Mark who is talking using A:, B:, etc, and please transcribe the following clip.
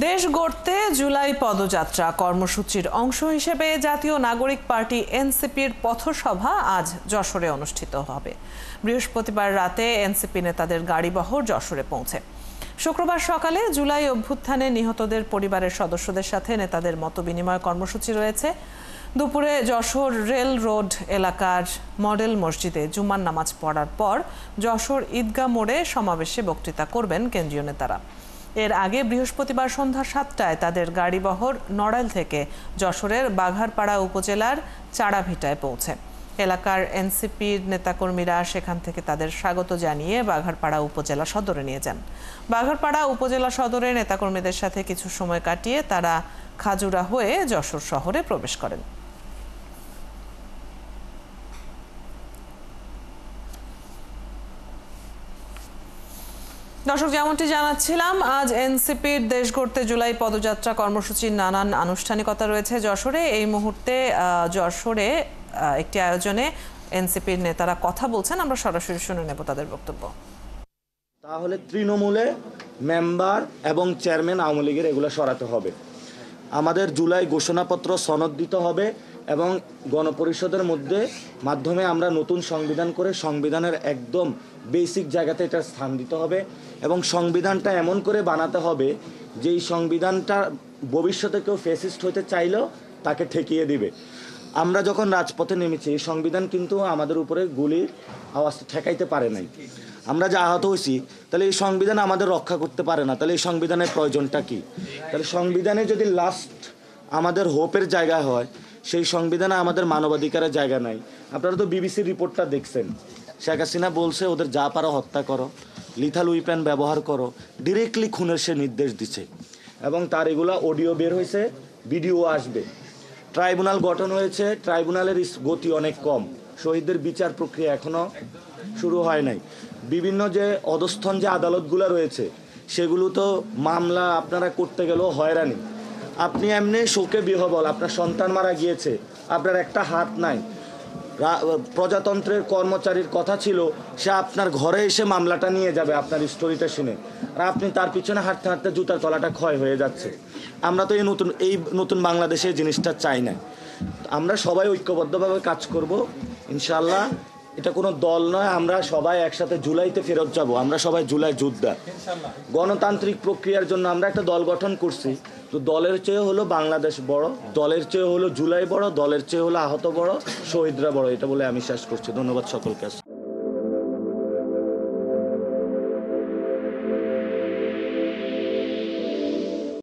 A: দেশ গড়তে জুলাই পদযাত্রা কর্মসূচির অংশ হিসেবে জাতীয় নাগরিক পার্টি এনসিপির পথসভা আজ যশোরে অনুষ্ঠিত হবে। বৃহস্পতিবার রাতে এনসিপি নেতাদের গাড়িবহর যশোরে পৌঁছে। শুক্রবার সকালে জুলাই অভ্যুত্থানে নিহতদের পরিবারের সদস্যদের সাথে নেতাদের মতবিনিময় কর্মসূচি রয়েছে। দুপুরে যশোর রেল রোড এলাকার মডেল মসজিদে জুমার নামাজ পড়ার পর যশোর ঈদগাহ মোড়ে সমাবেশে বক্তৃতা করবেন কেন্দ্রীয় নেতারা। এর আগে বৃহস্পতিবার সন্ধ্যা ৭টায় তাদের গাড়িবহর নড়াইল থেকে যশোরের বাঘারপাড়া উপজেলার চাড়াভিটায় পৌঁছে। এলাকার এনসিপির নেতাকর্মীরা সেখান থেকে তাদের স্বাগত জানিয়ে বাঘারপাড়া উপজেলা সদরে নিয়ে যান। বাঘারপাড়া উপজেলা সদরে নেতাকর্মীদের সাথে কিছু সময় কাটিয়ে তারা খাজুরা হয়ে যশোর শহরে প্রবেশ করেন। দর্শক, যেমনটি জানাচ্ছিলাম, আজ এনসিপির দেশ গড়তে জুলাই পদযাত্রা কর্মসূচির নানান আনুষ্ঠানিকতা রয়েছে যশোরে। এই মুহূর্তে যশোরে একটি আয়োজনে এনসিপির নেতারা কথা বলছেন। আমরা সরাসরি শুনে নেব তাদের বক্তব্য।
B: তাহলে তৃণমূলে মেম্বার এবং চেয়ারম্যান আওয়ামী লীগের এগুলো সরাতে হবে। আমাদের জুলাই ঘোষণাপত্র সনদ দিতে হবে এবং গণপরিষদের মাধ্যমে আমরা নতুন সংবিধান করে সংবিধানের একদম বেসিক জায়গাতে এটা স্থান দিতে হবে এবং সংবিধানটা এমন করে বানাতে হবে যে এই সংবিধানটা ভবিষ্যতে কেউ ফ্যাসিস্ট হতে চাইলেও তাকে ঠেকিয়ে দিবে। আমরা যখন রাজপথে নেমেছি এই সংবিধান কিন্তু আমাদের উপরে গুলির আওয়াজ ঠেকাইতে পারে নাই। আমরা যে আহত হয়েছি, তাহলে এই সংবিধান আমাদের রক্ষা করতে পারে না, তাহলে এই সংবিধানের প্রয়োজনটা কি? তাহলে সংবিধানে যদি লাস্ট আমাদের হোপের জায়গা হয়, সেই সংবিধানে আমাদের মানবাধিকারের জায়গা নাই। আপনারা তো বিবিসির রিপোর্টটা দেখছেন, শেখ হাসিনা বলছে ওদের যা পারো হত্যা করো, লিথাল উইপেন ব্যবহার করো, ডিরেক্টলি খুনের সে নির্দেশ দিচ্ছে এবং তার এগুলা অডিও বের হয়েছে, ভিডিও আসবে। ট্রাইব্যুনাল গঠন হয়েছে, ট্রাইব্যুনালের গতি অনেক কম, শহীদদের বিচার প্রক্রিয়া এখনো শুরু হয় নাই। বিভিন্ন যে অধস্থন যে আদালতগুলো রয়েছে সেগুলো তো মামলা আপনারা করতে গেলেও হয়রানি। আপনি এমনি শোকে বিহবল, আপনার সন্তান মারা গিয়েছে, আপনার একটা হাত নাই, প্রজাতন্ত্রের কর্মচারীর কথা ছিল সে আপনার ঘরে এসে মামলাটা নিয়ে যাবে আপনার স্টোরিটা শুনে, আর আপনি তার পিছনে হাঁটতে হাঁটতে জুতার তলাটা ক্ষয় হয়ে যাচ্ছে। আমরা তো এই নতুন বাংলাদেশে জিনিসটা চাই না। আমরা সবাই ঐক্যবদ্ধভাবে কাজ করব ইনশাআল্লাহ। এটা কোনো দল নয়, আমরা সবাই একসাথে জুলাইতে ফেরত যাব। আমরা সবাই জুলাই যোদ্ধা। গণতান্ত্রিক প্রক্রিয়ার জন্য আমরা একটা দল গঠন করছি, তো দলের চেয়ে হলো বাংলাদেশ বড়, দলের চেয়ে হলো জুলাই বড়, দলের চেয়ে হলো আহত বড়, শহীদরা বড়, এটা বলে আমি শেষ করছি। ধন্যবাদ সকলকে।